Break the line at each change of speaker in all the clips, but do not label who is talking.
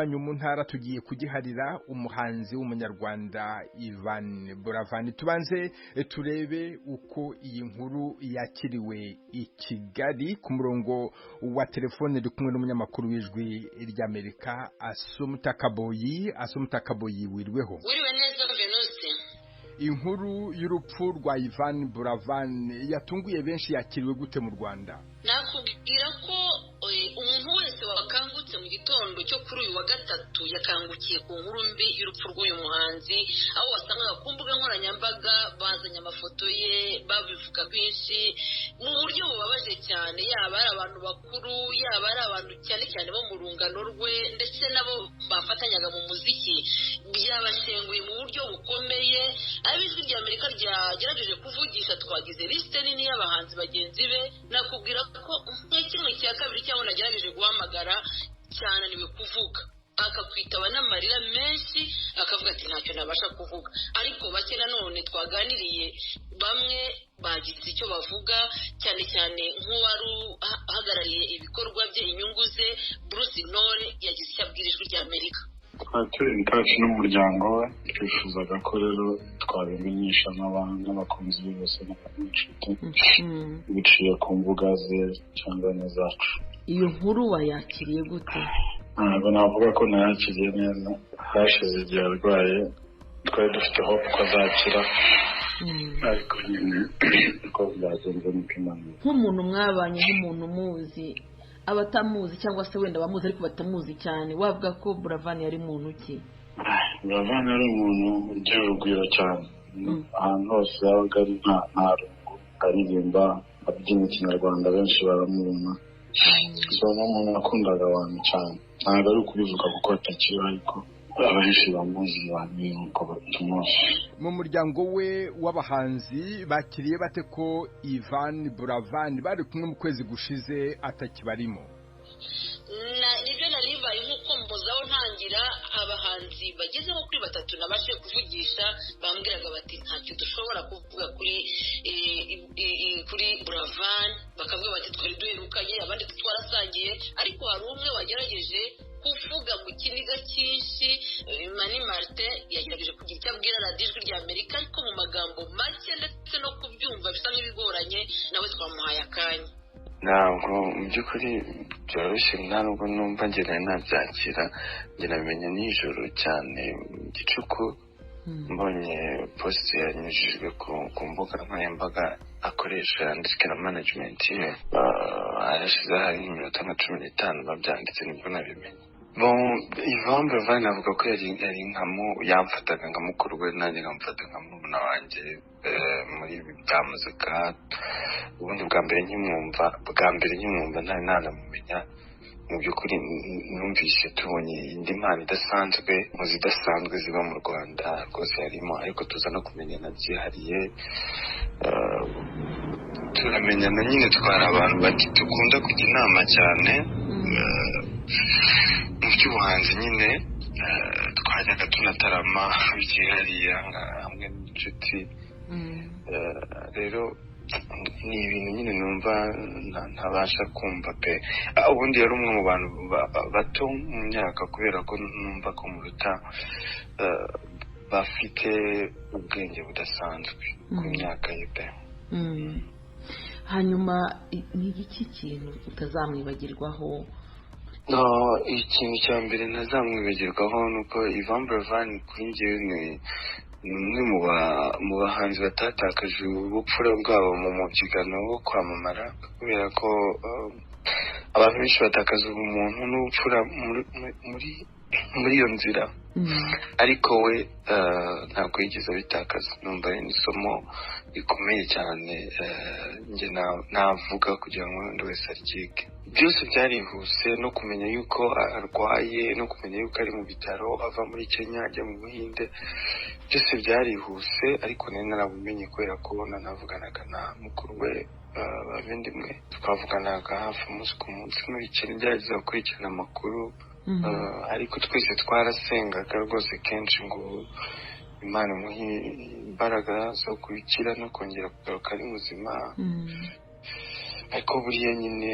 cy'iwanyu mu ntara tugiye kugiharira umuhanzi w'umunyarwanda Ivan Buravan. Tubanze turebe uko iyi nkuru yakiriwe i Kigali. Ku murongo wa telefone ndi kumwe n'umunyamakuru w'Ijwi ry'Amerika Assumpta Kaboyi. Assumpta Kaboyi, wirweho?
Wiriwe neza Venuste.
Inkuru y'urupfu rwa Ivan Buravan yatunguye benshi, yakiriwe gute mu Rwanda?
Nakubwira ko umuntu wese wakangutse mu gitondo cyo kuri uyu wa gatatu yakangukiye ku nkuru mbi y'urupfu rw'uyu muhanzi, aho wasangaga ku mbuga nkoranyambaga bazanye amafoto ye babivuga kwinshi mu buryo bubabaje cyane, yaba ari abantu bakuru, yaba ari abantu cyane cyane bo mu rungano rwe ndetse nabo bafatanyaga mu muziki. Byabashenguye mu buryo bukomeye. Ab'Ijwi ry'Amerika ryagerageje kuvugisha, twagize liste nini y'abahanzi bagenzi be. Nakubwira ko kimwe cya kabiri cyangwa nagerageje guhamagara cyane niwe kuvuga, akakwitaba n'amarira menshi, akavuga ati ntacyo nabasha kuvuga. Ariko bake nanone twaganiriye, bamwe bagize icyo bavuga, cyane cyane nk'uwari uhagarariye ibikorwa bye, inyungu ze, Bruce Ntore, yagize icyo abwira Ijwi ry'Amerika.
Turi taci n'umuryango we, twifuzaga ko rero twabimenyesha n'abakunzi be bose n'inshuti biciye ku mbuga ze cyangwa n'izacu.
Iyo nkuru wayakiriye gute?
Ntabwo navuga ko nayakiriye neza. Hashize igihe arwaye, twari dufite hope ko azakira, ariko nyine uko byagenze niko Imana.
Nk'umuntu mwabanye, nk'umuntu muzi, abatamuzi cyangwa se wenda bamuzi ariko batamuzi cyane, wavuga ko Buravan yari muntu ki?
Buravan yari umuntu ugira urugwiro cyane. Ahantu hose yabaga ari nta rungu, aririmba, abyina Ikinyarwanda, benshi baramubona. So ni umuntu wakundaga abantu cyane. Ntabwo ari ukubivuga kuko atakiriho, ariko abenshi bamuzi, bamenye uko batumuzi.
Mu muryango we w'abahanzi bakiriye bate ko Ivan Buravan bari kumwe mu kwezi gushize atakibarimo?
Nibyo naribaye nk'uko mbozaho ntangira, abahanzi bageze nko kuri batatu nabashe kuvugisha bambwiraga bati ntacyo dushobora kuvuga kuri Buravan. Bakavuga bati twari duherukanye, abandi twarasangiye, ariko hari umwe wagerageje kuvuga mu kiniga cyinshi, Mani Martin, yagerageje kugira icyo abwira radiyo Ijwi ry'Amerika, ariko mu magambo make ndetse no kubyumva bisa nk'ibigoranye, nawe twamuhaye akanya.
Ntabwo mu by'ukuri byoroshye, nta nubwo numva ngena nabyakira. Njye namenye nijoro cyane mu gicuku, mbonye post yanyujijwe ku mbuga nkoranyambaga akoresha yanditswe na management ye. Arashize hari nk'iminota nka 15 babyanditse, nibwo nabimenye. Ivan Buravan avuga ko yari yamfataga nka mukuru we, nanjye nkamufata nka murumuna wanjye muri ibi bya muzika. Ubundi bwa mbere nkimwumva ntari nanamumenya. Mu by'ukuri numvise tubonye indi mpano idasanzwe, mu zidasanzwe ziba mu Rwanda rwose yarimo, ariko tuza no kumenyana byihariye. Turamenyana nyine, twari abantu dukunda kujya inama cyane mu by'ubuhanzi nyine. Twajyaga tunatarama byihariye hamwe n'inshuti. Rero ni ibintu nyine numva ntabasha kumva pe. Ubundi yari umwe mu bantu bato mu myaka, kubera ko numva ko muruta bafite ubwenge budasanzwe ku myaka ye pe.
Hanyuma ni iki kintu utazamwibagirwaho?
Ikintu cya mbere ntazamwibagirwaho ni uko Ivan Buravan kuri njyewe ni umwe mu bahanzi batatakaje ubupfura bwabo mu mubyigano wo kwamamara, kubera ko abantu benshi batakaza ubumuntu n'ubupfura muri iyo nzira, ariko we ntabwo yigeze abitakaza. Numva ari isomo rikomeye cyane, njye navuga kugira ngo undi wese aryige. Byose byarihuse, no kumenya yuko arwaye, no kumenya yuko ari mu bitaro ava muri Kenya ajya mu Buhinde, byose byarihuse. Ariko nari narabumenye kubera ko nanavuganaga na mukuru we, bavindimwe, twavuganaga hafi umunsi ku munsi, nkurikira ngerageza gukurikirana amakuru. Ariko twese twarasengaga rwose kenshi ngo Imana imuhe imbaraga zo kubikira no kongera kugaruka ari muzima. Ariko buriya nyine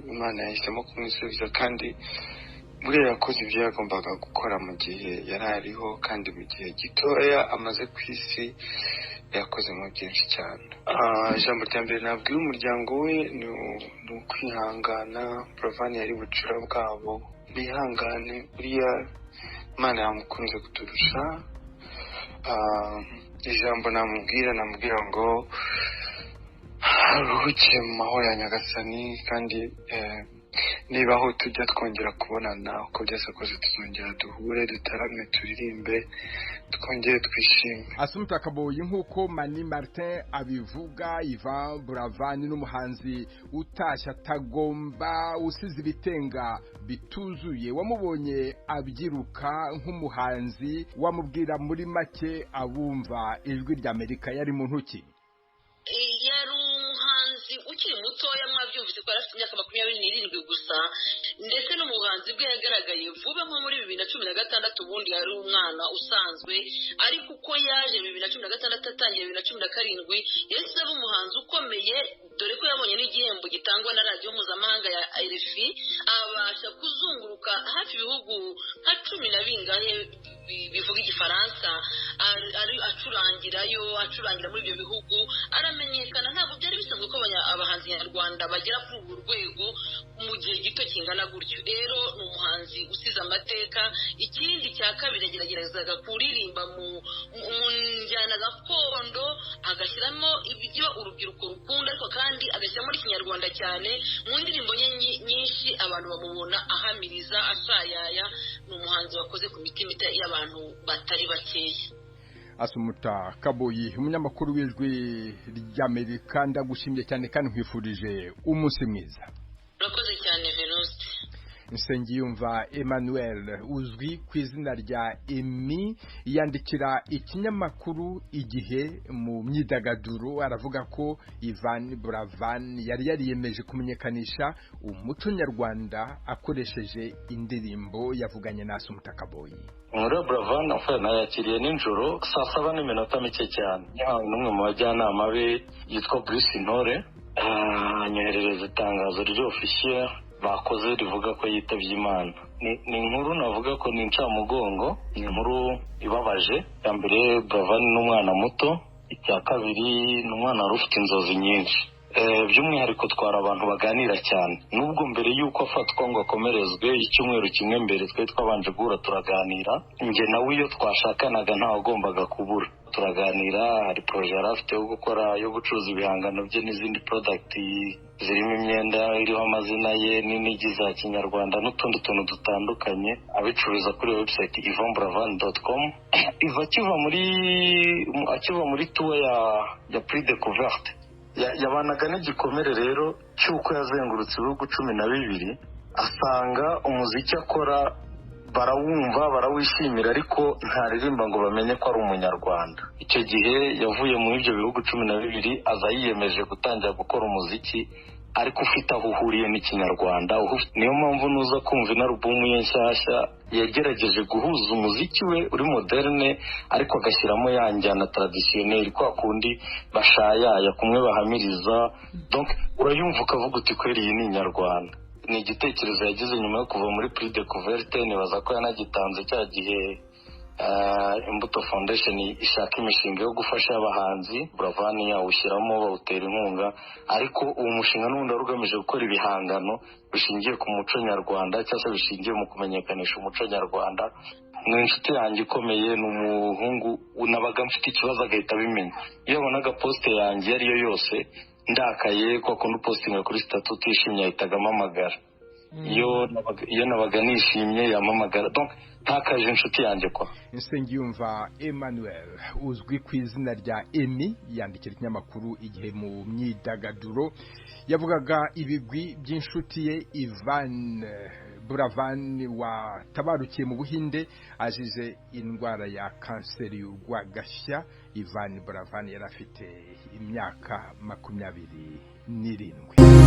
Imana yahisemo kumwisubiza, kandi buriya yakoze ibyo yagombaga gukora mu gihe yari ariho, kandi mu gihe gitoya amaze ku isi yakozemo byinshi cyane. Ijambo rya mbere nabwira umuryango we ni ukwihangana. Buravan yari bucura bwabo, bihangane, buriya Imana yamukunze kuturusha. Ijambo namubwira ngo ruhukiye mu mahoro ya Nyagasani, kandi niba aho tujya twongera kubonana uko byose kose tuzongera duhure, dutarame, turirimbe, twongere twishime.
Assumpta Kaboyi, nk'uko Mani Martin abivuga, Ivan Buravan n'umuhanzi utashye atagomba, usize ibitenga bituzuye. Wamubonye abyiruka nk'umuhanzi, wamubwira muri make abumva ijwi ry'Amerika yari mu ntoki?
Yari umuhanzi ukiri mutoya, mwabyumvise ko afite imyaka 27 gusa, ndetse n'umuhanzi bwe yagaragaye vuba nko muri 2016. Ubundi yari umwana usanzwe, ariko uko yaje 2016 atangiye 2017 yahise aba umuhanzi ukomeye, dore ko yabonye n'igihembo gitangwa na radiyo mpuzamahanga ya RFI, abasha kuzunguruka hafi ibihugu nka 10 na bingahe bivuga igifaransa, acurangira muri ibyo bihugu, aramenyekana. Ntabwo byari bisanzwe ko abahanzi nyarwanda bagera kuri ubu rwego mu gihe gito kingana gutyo. Rero ni umuhanzi usize amateka. Ikindi cya kabiri, ageragezaga kuririmba mu njyana gakondo, agashyiramo ibyo urubyiruko rukunda, ariko kandi agashyiramo ikinyarwanda cyane. Mu ndirimbo nyinshi abantu bamubona ahamiriza, ashayaya. Ni umuhanzi wakoze ku mitima y'abantu batari bakeya.
Assumpta Kaboyi, umunyamakuru w'ijwi ry'Amerika, ndagushimye cyane kandi nkwifurije umunsi mwiza.
Urakoze cyane Venuste.
Nsengiyumva Emmanuel, uzwi ku izina rya Emmy, yandikira ikinyamakuru Igihe mu myidagaduro, aravuga ko Ivan Buravan yari yariyemeje kumenyekanisha umuco nyarwanda akoresheje indirimbo. Yavuganye na Assumpta Kaboyi.
Muri Buravan nayakiriye nijoro saa 7 n'iminota mike cyane. N'umwe mu bajyanama be yitwa Bruce Ntore anyoherereza itangazo ryo officiel bakoze rivuga ko yitabye Imana. Ni inkuru navuga ko ni incamugongo, ni inkuru ibabaje. Ya mbere, Buravan n'umwana muto. Icya kabiri, n'umwana wari ufite inzozi nyinshi. By'umwihariko twari abantu baganira cyane. Nubwo mbere y'uko afatwa ngo akomerezwe, icyumweru kimwe mbere twari twabanje guhura turaganira. Njye nawe iyo twashakanaga ntawe agombaga kubura. Turaganira, hari projet yari afite yo gukora yo gucuruza ibihangano bye n'izindi product zirimo imyenda iriho amazina ye n'inigi za Kinyarwanda n'utundi tuntu dutandukanye, abicururiza kuri website ivanburavan.com. Iva akiva muri tour ya Prix Découverte, yabanaga n'igikomere rero cy'uko yazengurutse ibihugu 12, asanga umuziki akora barawumva, barawishimira, ariko ntaririmba ngo bamenye ko ari umunyarwanda. Icyo gihe yavuye muri ibyo bihugu 12, aza yiyemeje gutangira gukora umuziki ariko ufite aho uhuriye n'ikinyarwanda. Niyo mpamvu nuza kumva na album ye nshyashya yagerageje guhuza umuziki we uri moderne, ariko agashyiramo ya njyana traditionnel, kwa kundi bashayaya kumwe bahamiriza. Donc urayumva ukavuga uti kweri iyi ni inyarwanda. Ni igitekerezo yagize nyuma yo kuva muri Prix Découverte. Nibaza ko yanagitanze cya gihe Imbuto Foundation ishaka imishinga yo gufasha abahanzi. Buravan yawushyiramo, bawutera inkunga, ariko uwo mushinga n'ubundi wari ugamije gukora ibihangano bishingiye ku muco nyarwanda, cyangwa se bishingiye mu kumenyekanisha umuco nyarwanda. Ni inshuti yanjye ikomeye, ni umuhungu nabaga mfite ikibazo agahita abimenya. Iyo abonaga poste yanjye ariyo yose ndakaye, kwa kundi postinga kuri statut utishimye ahitaga amamagara. Iyo nabaga nishimye yamamagara. Donc ntakaje inshuti yanjye kwa.
Nsengiyumva Emmanuel, uzwi ku izina rya Emmy, yandikira ikinyamakuru Igihe mu myidagaduro, yavugaga ibigwi by'inshuti ye Ivan Buravan watabarukiye mu Buhinde azize indwara ya kanseri y'urwagashya. Ivan Buravan yari afite imyaka 27.